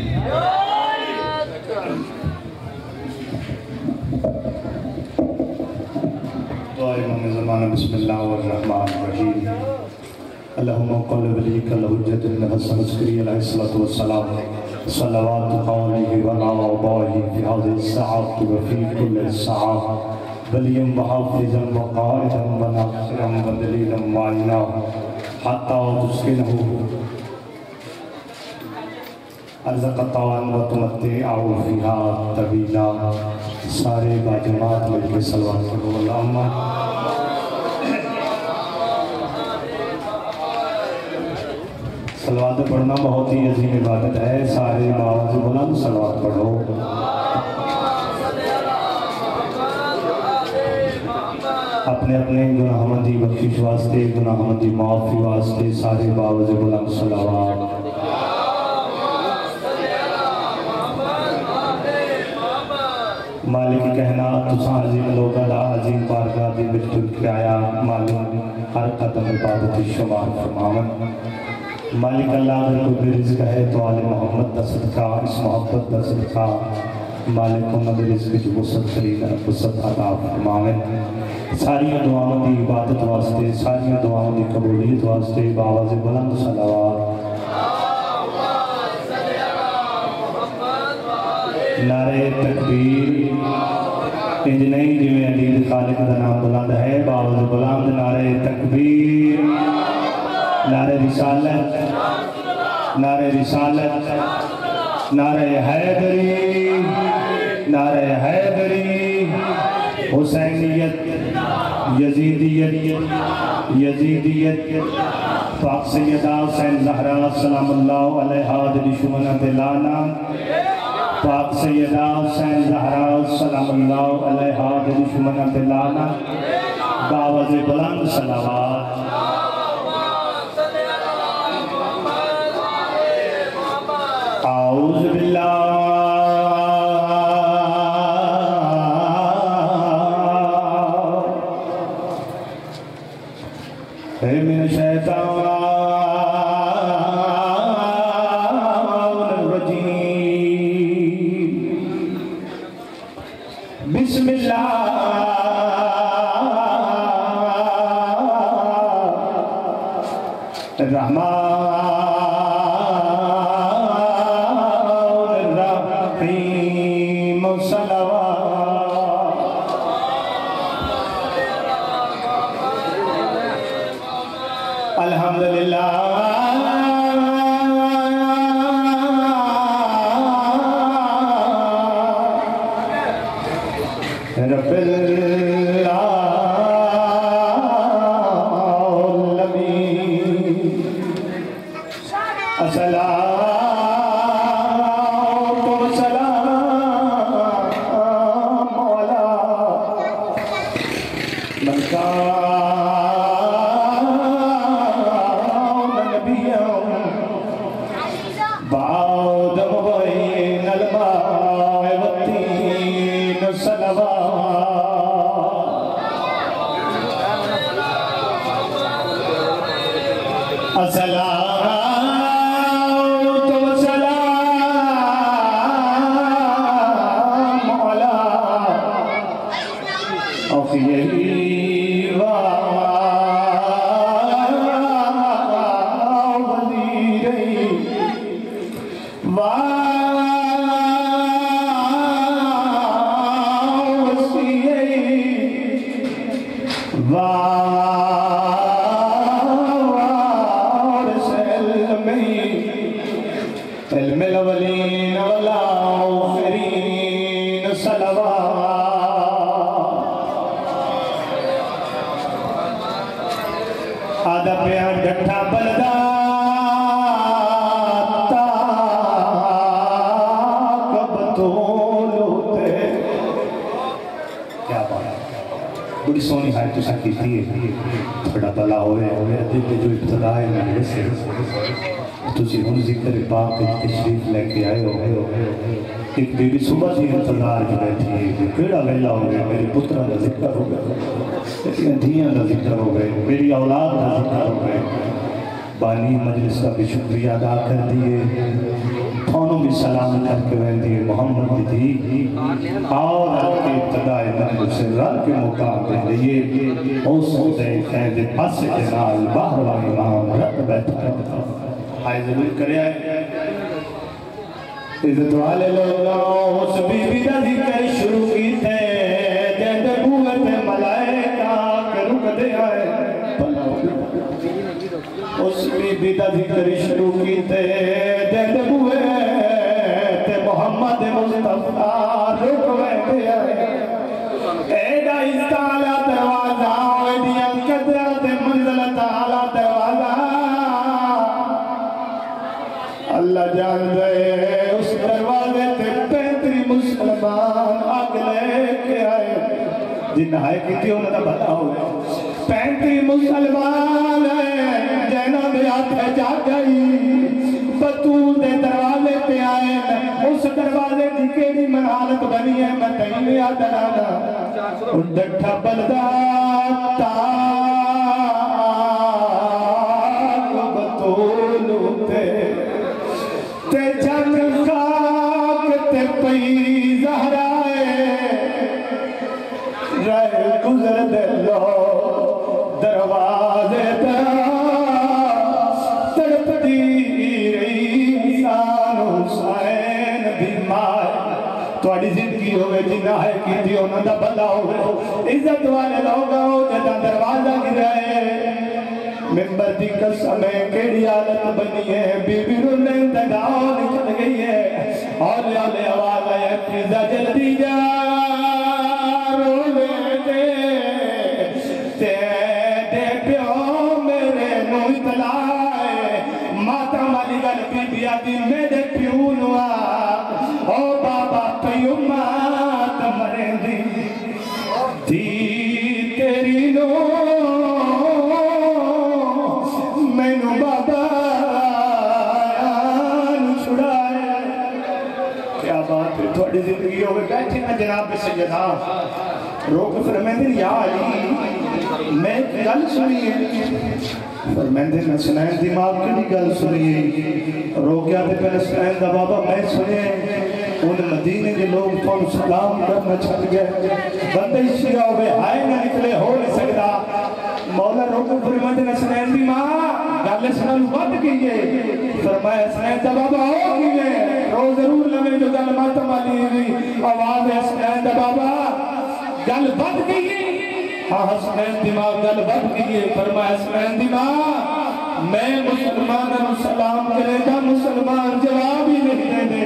دعا امام زمانہ. بسم اللہ الرحمن الرحیم. اللہم قل ولیک الحجت ابن حسن عسکری علیہ الصلوۃ والسلام صلوات قولیہ ونعوباہ فی هذه الساعات وفی کل ساعة ولیم وحافظا وقائدا وناصرا ودلیلا معینا حتی تسکنہ ارزقطان و تمتعہ فیہا طویلا. سارے باجماعت مل کے صلوات پڑھو. اللہم صلوات پڑھنا بہت ہی عظیم عبادت ہے. سارے باز بلند صلوات پڑھو. اپنے اپنے گناہ مندی بخشش واسطے، گناہ مندی معافی واسطے سارے باز بلند صلوات. مالک کہنا تساں عظیم لوگا دا عظیم بارگاہ دی وچ ٹر کے آیا. مالک ہر قدم عبادت شمار فرماون. مالک اللہ اگر کوئی بھی رزق ہے تو آل محمد دا صدقہ، اس محبت دا صدقہ مالک انہوں نے رزق جو وسط خرید وسط عطا فرماون. ساری دعاؤں دی عبادت واسطے، ساری دعاؤں دی قبولیت واسطے باواز بلند صلوات. نعرہ تکبیر انج نہیں جو علی خالق دا نام بلند ہے. باواز بلند نعرہ تکبیر، نعرہ رسالت، نعرہ رسالت، نعرہ حیدری، نعرہ حیدری. حسینیت، یزیدیت، یزیدیت. پاک سیدہ حسین زہرا سلام اللہ علیہا دشمنہ دلانا. پاک سیدہ حسین زہرا سلام اللہ علیہا دشمنہ دلانا. باواز بلند صلوات. اعوذ باللہ من الشیطان الرجیم. بسم اللہ الرحمن کیا بات بڑی سونی ہے تو سکی تھی تھوڑا بلا ہوئے دل کے جو ابتدا ہے میں سے تسی ہن ذکر پاک تشریف لے کے آئے ہو ایک بیوی صبح سے انتظار کی بیٹھی ہے کیڑا ویلا ہو گیا میرے پترہ کا ذکر ہو گیا میری دھیاں کا ذکر ہو گئے میری اولاد کا ذکر ہو گئے بانی مجلس کا بھی شکریہ ادا کر دیئے تھونوں بھی سلام کر کے وین دیئے محمد دی اور آپ کے ابتدائی نمبر سے رل کے مقام دے دیئے او سودے خیدے پاس جنال باہر و امام رد بیٹھا رہتا آئے ضرور کرے آئے عزت والے لوگوں اس بی بی دا ذکر شروع کی تھے جیدے بوت ملائکہ کے رک دے آئے اس بی بی دا ذکر شروع کی تھے جیدے بوت محمد مصطفیٰ رک دے آئے ایڈا استعالی دروازہ ایڈیا قدرت منزل تعالی دروازہ اللہ جان دے اس دروازے تے 35 مسلمان آگ لے کے آئے جن آئے کی تھی انہوں نے بتا ہوئے 35 مسلمان آئے جنہوں نے آتے جا گئی بطول دے دروازے پہ آئے اس دروازے کی کیڑی منحالت بنی ہے میں تین یاد آنا ان ڈٹھا بلدہ تاک بطول تے جن خاک تے پئی زہرائے رہ گزر دے لو دروازے تڑپ دی رہی انسان حسین بیمار تھوڑی زندگی ہوئے جنہ ہے کی تھی انہوں نے بندہ ہوئے عزت والے لوگ ہو جدہ دروازہ گرائے ممبر دی قسم ہے کیڑی حالت بنی ہے بی بی رونے تداؤ نکل گئی ہے اور لے آواز آئے فیضا جلدی جا رونے دے پیو میرے نو اطلاع ہے ماتا مالی گل بی بی آدھی میرے پیو نوا او بابا پیو مات مرے دی تیری نو تھوڑی زندگی ہوئے بیٹھے نا جناب سیدہ روک فرمیندے یا علی میں ایک گل سنی ہے فرمیندے میں سنائیں دماغ کی گل سنی ہے روکیا دے پہلے سنائیں دا بابا میں سنے ان مدینے کے لوگ تو ان سلام کرنا چھٹ گئے بندے شیعہ ہوئے آئے نہ نکلے ہو نہیں سکتا مولا روک فرمیندے میں سنائیں دماغ گل سنائیں بات کیجئے فرمایا سنائیں دا بابا ہو کیجئے رو ضرور لگے جو گل ماتم علی ہوئی آواز ہے سنائیں دا بابا گل بد کیجئے ہاں سنائیں دماغ گل بد کیجئے فرمایا سنائیں دماغ میں مسلمان سلام کرے گا مسلمان جواب ہی نہیں دے دے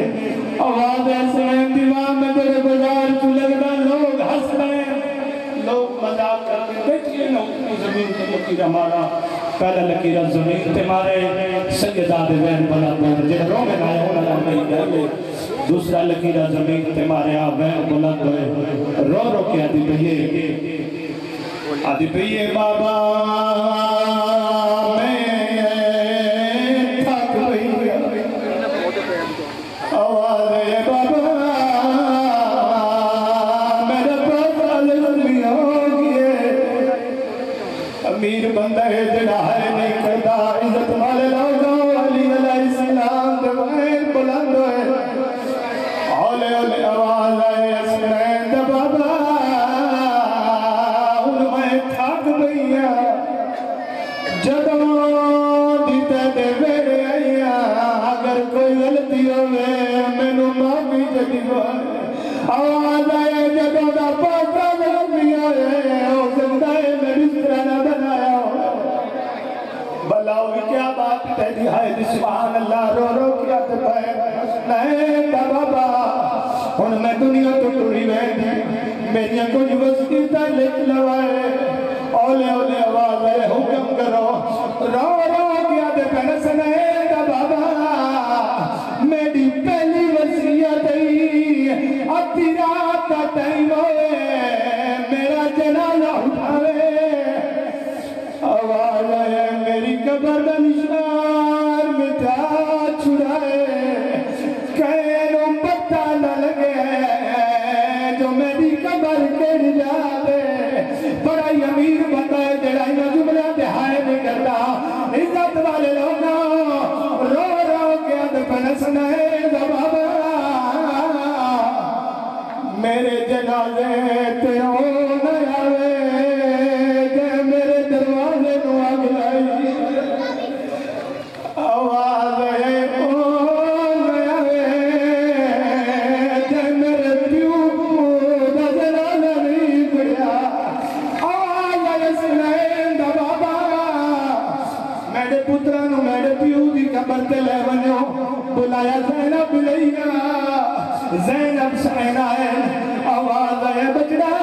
آواز ہے سنائیں دماغ میں تیرے بازار تو لگنا لوگ ہس رہے لوگ مذاق کرتے دیکھئے لوگ زمین کے لکیر ہمارا پہلا لکیرہ زمین تے مارے سیدہ دے وین بنا دور جن رو میں نائے ہونا نہیں گئے دوسرا لکیرہ زمین تے مارے وین بنا دور رو رو کے آدھی پہیے بابا میں تھک گئی آواز ہے بابا میرے پاس علمی ہو گئے امیر بندہ ہے جڑا ہے نہیں کرتا عزت والے لوگوں علی علیہ السلام دوائیں بلند ہوئے اولے اولے آواز آئے سنائیں دا بابا ان میں تھاک بھئیا جدوں دیتے دے بیڑے آئیا اگر کوئی غلطی ہوئے میں نو معافی جدی ہوئے آواز آئے جدوں دا پاسا غلطی آئے او زندہ ہے میں بسترہ نہ بنایا بلاؤ کیا بات تیری ہے سبحان اللہ رو رو کیا تپائے نہیں دا بابا ان میں دنیا تو ٹوری بیٹھی میری کچھ وستی تا لکھ لوائے اولے اولے آواز ہے حکم کرو رو رو کیا تے پہنے سنے دا بابا میری پہلی وسیعت ہے ادھی رات کا ٹائم ہوئے دروازے تے او نہ آوے تے میرے دروازے نو اگ لائی آواز ہے او نہ آوے تے میرے پیو دا جنازہ نہیں پڑیا آواز ہے سنین دا بابا میرے پترہ نو میرے پیو دی قبر تے لے ونیو بلایا زینب لیا زینب سینائن آواز ہے بچڑا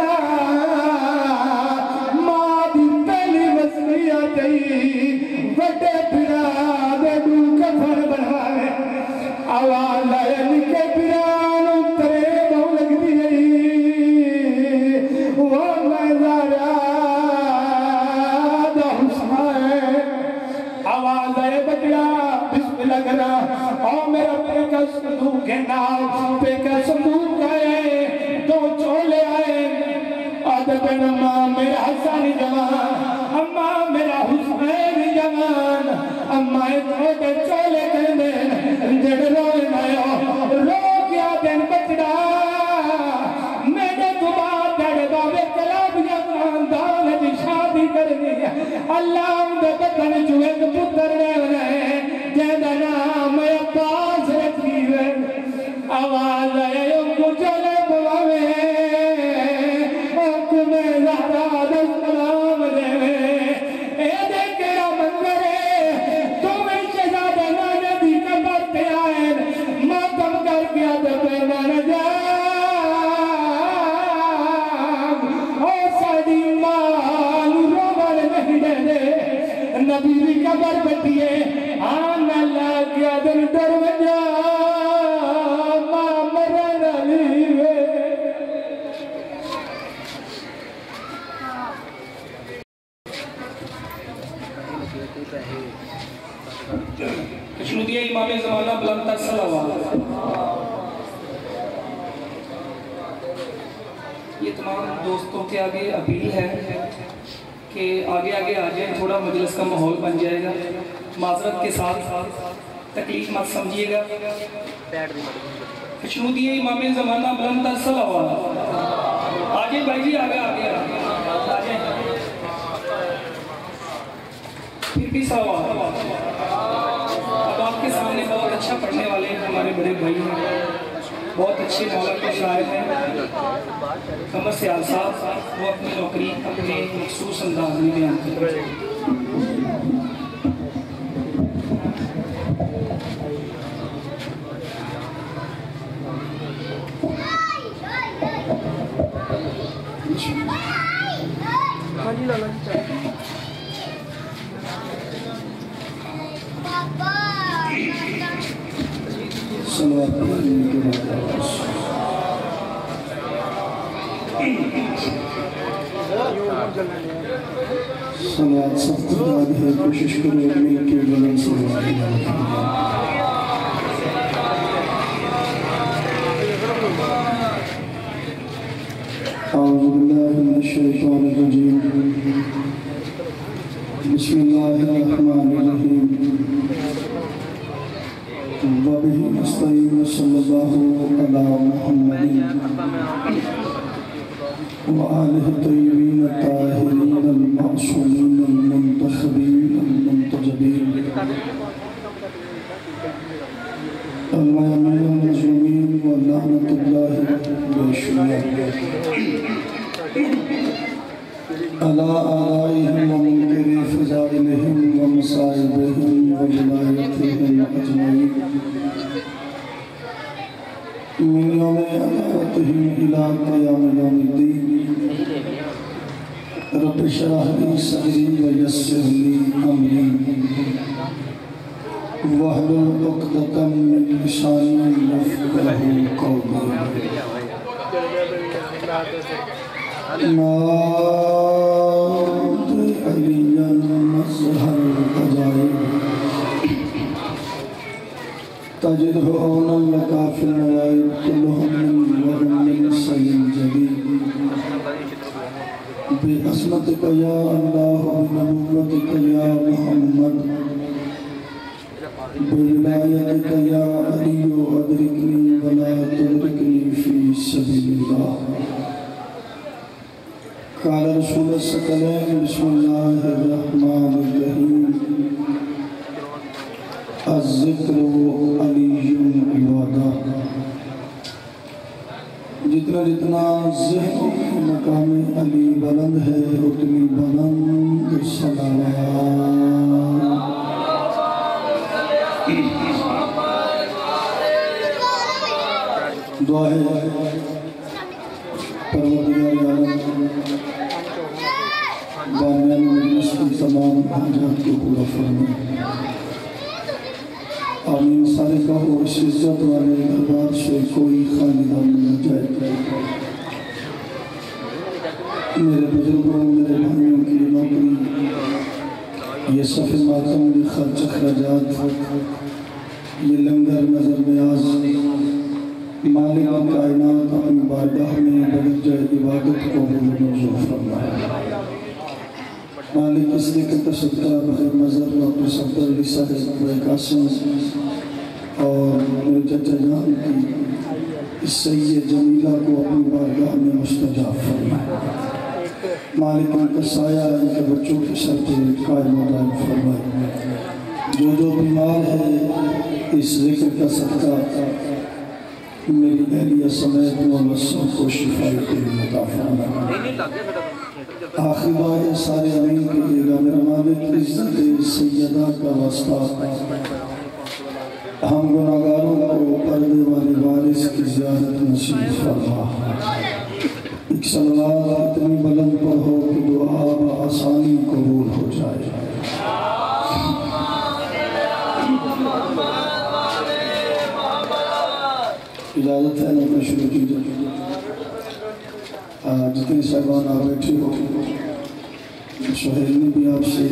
ماں دی پہلی وصیت ہے بڑے پھرا دے دو کفن بنوائے آواز ہے نکے پھرانو ترے بہو لگ دی ہے وہ میں زارا دا حسین آواز ہے بچڑا بسم اللہ کرا او میرا پیکا صندوق ہے ناو پیکا صندوق آئے دو چولے آئے عادت اماں میرا حسن جوان اماں میرا حسین جوان اماں چھوٹے چولے کہنے جڑ روئے نایو رو گیا دن بچڑا میرے دبا دڑ بابے کلاب جوان دان جی شادی کرنی اللہ اندے بطن چوئے پتر رہے جیدہ نام عباس رکھی ہے آواز ہے انکو چلے بواوے انکو میں زہرہ دستلام دے اے دیکھا منظر ہے تمہیں شہزادہ نانا دی کبر تے آئین ماتم کر کیا تو پیمان جاگ او ساڑی مال روبر نہیں دے دے نبی بھی کبر بٹھئے آن اللہ کیا دل در وجہ ماں مرن علیوے کشنودیہ امام زمانہ بلند تر صلوات یہ تمام دوستوں کے آگے اپیل ہے کہ آگے آگے آ جائیں تھوڑا مجلس کا ماحول بن جائے گا معذرت کے ساتھ تکلیف مت سمجھیے گا کشنودیہ امام زمانہ بلند تر صلوات آجائیں بھائی جی آگے آگے آجائیں پھر بھی صلوات اب آپ کے سامنے بہت اچھا پڑھنے والے ہمارے بڑے بھائی ہیں بہت اچھے مولا کے شاعر ہیں قمر سیال صاحب وہ اپنی نوکری اپنے مخصوص انداز میں بیان کرتے ہیں صلوات صلوات سب خداد ہے کوشش کرو مل کے بلند صلوات اعوذ باللہ من الشیطان الرجیم بسم اللہ الرحمن الرحیم وبه نستعين صلى الله على محمد وآله الطيبين الطاهرين المعصومين المنتخبين المنتجبين الميامين المظلومين ولعنة الله بشمال على آلائهم ومنكر فضائلهم ومصائبهم وولايتهم أجمعين من يوم عداوتهم إلى قيام يوم الدين رب اشرح لي صدري ويسر لي أمري واحلل عقدة من لساني يفقهوا قولي ناد عليا مظهر العجائب تجده عونا لك في النوائب كلهم من ورم سيد جديد بعصمتك يا الله بنبوتك يا محمد بولايتك يا علي أدركني ولا تدركني في سبيل الله قال رسول الثقلين بسم الله الرحمن الرحيم الذکر علی عبادہ جتنا جتنا ذہن مقام علی بلند ہے اتنی بلند صلوات دعا ہے پروردگار عالم بامیان مجلس کی تمام حاجات کو پورا فرمائے آمین سارے کہو اس عزت والے دربار سے کوئی خالی نہ جائے میرے بزرگوں میرے بھائیوں کی نوکری یہ صف ماتم یہ خرچ اخراجات یہ لنگر نظر نیاز مالک کائنات اپنی بارگاہ میں بدرجہ عبادت کو منظور فرمائے مالک اس لئے کہ صدقہ بغیر نظر اپنے صدر علی صاحب و قاسم اور میرے چچا جان کی اس سید جمیلہ کو اپنی بارگاہ میں مستجاب فرمائے مالک ان کا سایہ ان کے بچوں کے سر پہ قائم و دائم فرمائے جو بیمار ہے اس ذکر کا صدقہ میری اہلیہ سمیت مولا سب کو شفائی کے لیے عطا فرمائے آخری دعائے سارے امین کیجئے گا میرا مالک عزت سیدہ کا واسطہ ہم گناہگاروں کو پردے والے وارث کی زیارت نصیب فرما ایک صلوات اتنی بلند پر ہو کہ دعا بآسانی قبول ہو جائے اجازت ہے میں شروع کیجئے جتنے صاحبان آپ بیٹھے ہو سہیل نے بھی آپ سے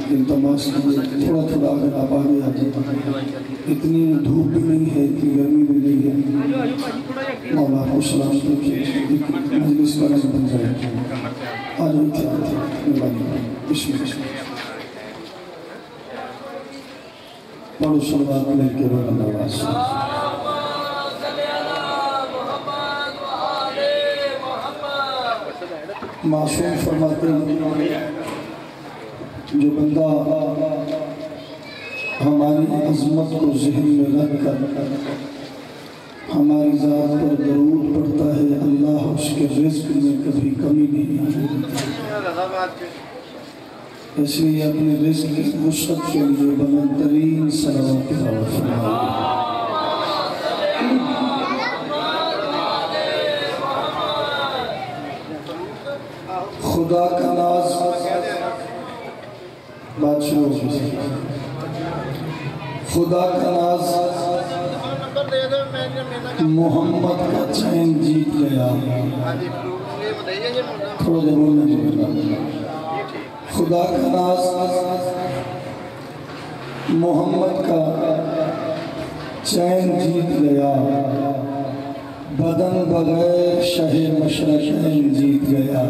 التماس کیے تھوڑا تھوڑا اگر آپ آگے آ جائیں اتنی دھوپ بھی نہیں ہے اتنی گرمی بھی نہیں ہے مولا کو سلام دیکھیے مجلس کا رنگ بن جائے آج بھی تھے بسم اللہ پڑھو صلوات مل کے روح نواز معصوم فرماتے ہیں جو بندہ ہماری عظمت کو ذہن میں رکھ کر ہماری ذات پر درود پڑھتا ہے اللہ اس کے رزق میں کبھی کمی نہیں آتی اس لیے اپنے رزق کی وسعت کے لیے بلند ترین صلوات فرمائے خدا کا ناز بات شروع ہوگی خدا کا ناز محمد کا چین جیت گیا تھوڑا دیر بولنے خدا کا ناز محمد کا چین جیت گیا بدن بغیر شہ مشرقین جیت گیا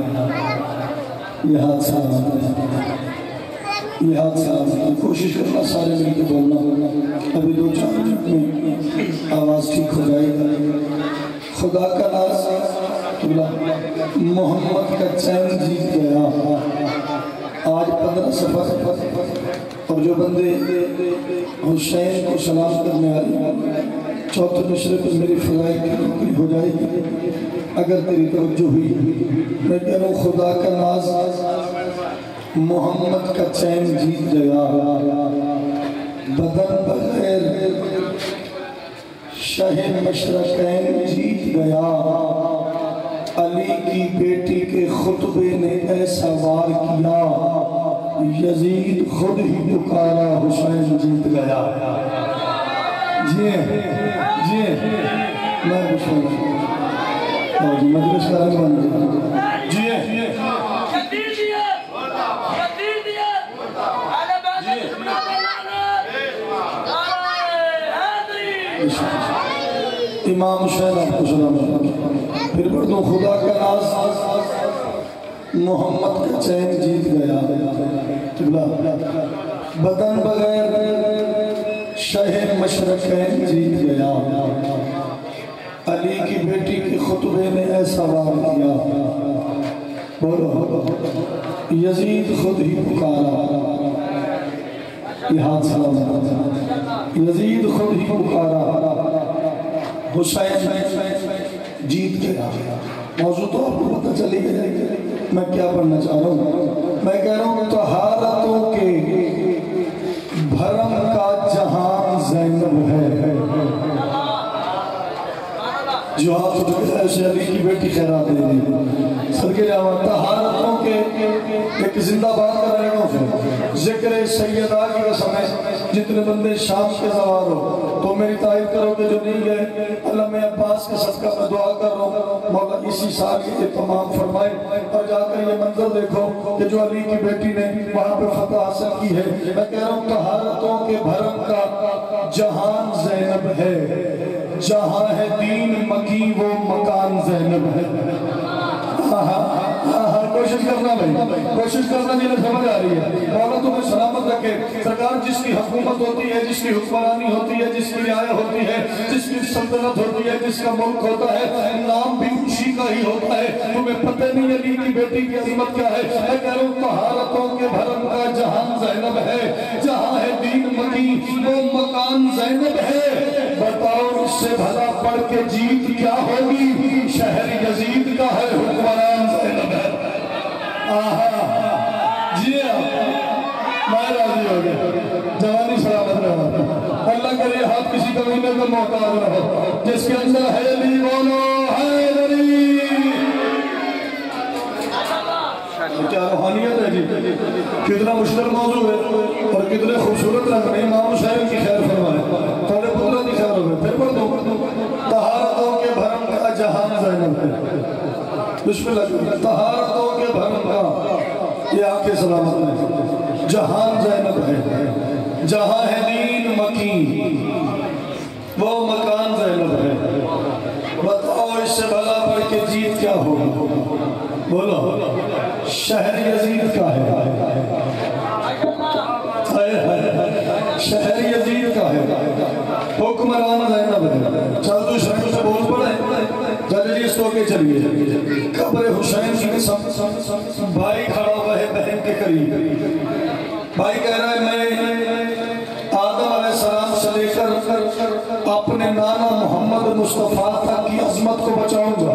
یہ حادثہ یہ حادثہ کوشش کرنا سارے مل کے بولنا ابھی دو چار منٹ میں آواز ٹھیک ہو جائے گا خدا کا ناز محمد کا چین جیت گیا آج 15 سفر اور جو بندے حسین کو سلام کرنے آئے چوتھے نشرے پر میری فضائی کی نوکری ہو جائے گی اگر تیری توجہ ہوئی میں کہہ رہا ہوں خدا کا ناز محمد کا چین جیت گیا بدن بغیر شہ مشرقین جیت گیا علی کی بیٹی کے خطبے نے ایسا وار کیا یزید خود ہی پکارا حسین جیت گیا جی میں بشور مجلس کا رنگ بن گیا جی امام حسین آپ کو سلام پھر پڑھ دوں خدا کا ناز محمد کا چین جیت گیا بدن بغیر شہ مشرقین جیت گیا علی کی بیٹی کے خطبے نے ایسا وار کیا بولو یزید خود ہی پکارا، یہ ہاتھ سلام، یزید خود ہی پکارا، حسین جیت کے رہا۔ موضوع تو آپ کو پتہ چلی گئی، میں کیا پڑھنا چاہ رہا ہوں؟ میں کہہ رہا ہوں طہارتوں کے بھرم کا جہان زینب ہے، جو آپ ایسے علی کی بیٹی خیرات دے رہی سر کے جاوہ طہارتوں کے ایک زندہ بات کر رہے ہوں، ذکر سیدہ کی قسم ہے، جتنے بندے شام کے زوار ہو تو میری تعریف کرو کہ جو نہیں گئے علامہ عباس کے صدقہ میں دعا کر رہا ہوں مولا اسی سال کی اہتمام فرمائے، اور جا کر یہ منظر دیکھو کہ جو علی کی بیٹی نے وہاں پہ فتح حاصل کی ہے۔ میں کہہ رہا ہوں طہارتوں کے بھرم کا جہان زینب ہے، جہاں ہے دین مکی وہ مکان زینب ہے۔ کوشش کرنا بھائی، کوشش کرنا جنہیں سمجھ آ رہی ہے، مولا تمہیں سلامت رکھے۔ سرکار جس کی حکومت ہوتی ہے، جس کی حکمرانی ہوتی ہے، جس کی رعایت ہوتی ہے، جس کی سلطنت ہوتی ہے، جس کا ملک ہوتا ہے، نام بھی اسی کا ہی ہوتا ہے۔ تمہیں پتہ نہیں علی کی بیٹی کی عظمت کیا ہے۔ میں کہہ رہا ہوں طہارتوں کے بھرم کا جہان زینب ہے، جہاں ہے دین مکی وہ مکان زینب ہے۔ بتاؤ اس سے بھلا پڑھ کے جیت کیا ہوگی؟ شہر یزید کا ہے، حکمران زینب ہے۔ جی میں راضی ہو گیا، جوانی سلامت رہا، اللہ کرے ہاتھ کسی کمینے کو محتاج نہ ہو، جس کے اندر ہے علی بولو حیدری۔ کیا روحانیت ہے جی، کتنا مشکل موضوع ہے اور کتنے خوبصورت رنگ میں امام حسین کی خیر فرمائے، تھوڑے پترہ کی خیر ہوئے۔ پھر پڑھ دو طہارتوں کے بھرم کا جہان زینب ہے، بسم اللہ، طہارتوں کے بھرم کا یہ آنکھیں سلامت ہے، جہان زینب ہے، جہاں ہے دین مکی وہ مکان زینب ہے۔ بتاؤ اس سے بھلا پڑھ کے جیت کیا ہوگا؟ بولو شہر یزید کا ہے، شہر یزید کا ہے، حکمران زینب ہے۔ چل تو شہر سے بول پڑے جلدی اس کو کے چلیے۔ قبر حسین کی قسم، بھائی کھڑا ہوا ہے بہن کے قریب، بھائی کہہ رہا ہے میں آدم علیہ السلام سے لے کر اپنے نانا محمد مصطفیٰ تک کی عظمت کو بچاؤں گا۔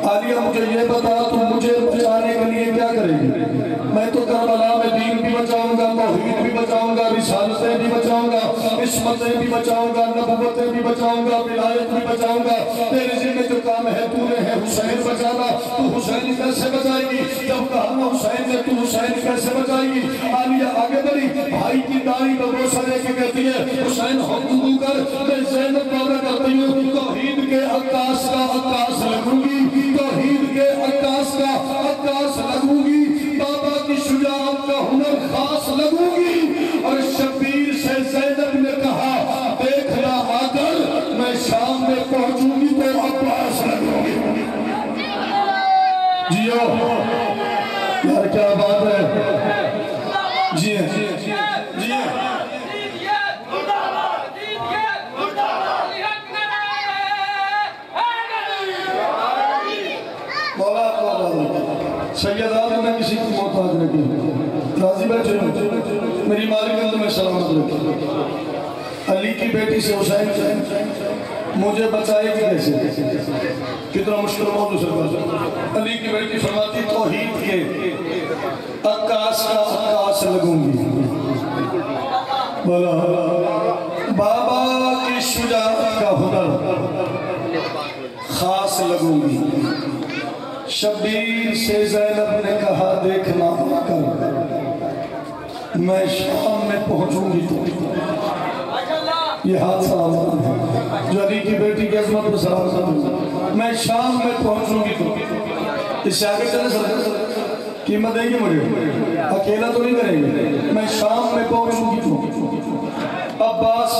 عالیہ مجھے یہ بتا تم مجھے بچانے کے لیے کیا کریں گے؟ میں تو کربلا میں دین بھی بچاؤں گا، توحید بھی بچاؤں گا، رسالتیں بھی بچاؤں گا، عصمتیں بھی بچاؤں گا، نبوتیں بھی بچاؤں گا، ولایت بھی بچاؤں گا۔ تیرے ذمہ جو کام ہے تو نے ہے حسین بچانا، تو حسین کیسے بچائے گی؟ جب کہا نا حسین نے تو حسین کیسے بچائے گی؟ عالیہ آگے بڑھی، بھائی کی داڑھی پر بوسہ دے کے کہتی ہے حسین حکم دو کر، میں زینب پیدا کرتی ہوں، توحید کے عکاس کا عکاس لگوں گی، توحید کے عکاس کا عکاس لگوں گی، بابا کی شجاعت کا ہنر خاص لگوں گی۔ اور شبیر سے زینب نے کہا دیکھنا آدر میں شام میں پہنچوں گی تو عباس لگوں گی۔ جیو یار کیا بات ہے، جی سیدات میں کسی کی محتاج رکھی، راضی بیٹھے ہوں، میری مالک میں سلامت رکھی۔ علی کی بیٹی سے حسین سے مجھے بچائے گی کیسے؟ کتنا مشکل موضوع سے علی کی بیٹی فرماتی توحید کے عکاس کا عکاس لگوں گی، بولا بابا کی شجاعت کا ہنر خاص لگوں گی۔ شبیر سے زینب نے کہا دیکھنا کر میں شام میں پہنچوں گی تو یہ ہاتھ سلامت ہے جو علی کی بیٹی کی عظمت پر سلامت ہے، میں شام میں پہنچوں گی تو اس سے آگے چلے سر قیمت دیں گے مجھے، اکیلا تو نہیں کریں گے، میں شام میں پہنچوں گی تو عباس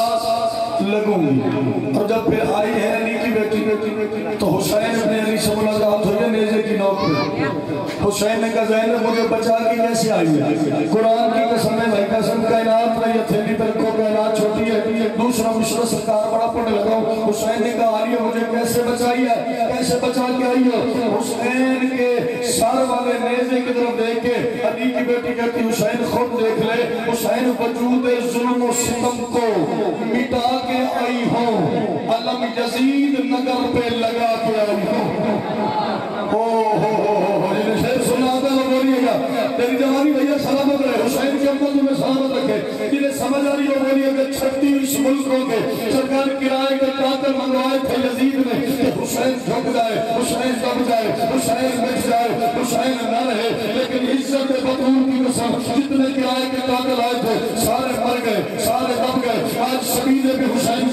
لگوں گی. اور جب پھر آئی ہے علی کی بیٹی تو حسین ابن علی سے ملاقات ہوئی ہے نیزے کی نوک پہ. حسین نے کہا زینب مجھے بچا کے کیسے آئی ہے؟ قرآن کی قسم ہے بھائی قسم کائنات میں یہ تھیلی پر کو کائنات چھوٹی ہے. دوسرا مشرہ سرکار بڑا پڑھنے لگا ہوں. حسین نے کہا آلیہ مجھے کیسے بچائی ہے؟ کیسے بچا کے آئی ہے؟ حسین کے سر والے نیزے کی طرف دیکھ کے علی کی بیٹی کہتی حسین خود دیکھ لے. حسین وجود ظلم و ستم کو مٹا کے آئی ہوں, علم یزید نگر پہ لگا کے آئی ہوں. جنہیں شہر سنا آتا ہے وہ بولیے گا تیری جوانی بھئیہ سلامت رہے. حسین کے اندر تمہیں سلامت رکھے. جنہیں سمجھ آ رہی وہ بولیے کہ 36 ملکوں کے سرکار کرائے کے قاتل منگوائے تھے یزید میں کہ حسین جھک جائے, حسین دب جائے, حسین مٹ جائے, حسین نہ رہے. لیکن عزت بطول کی قسم جتنے کرائے کے قاتل آئے تھے سارے مر گئے, سارے دب گئے. آج سبیدے بھی حسین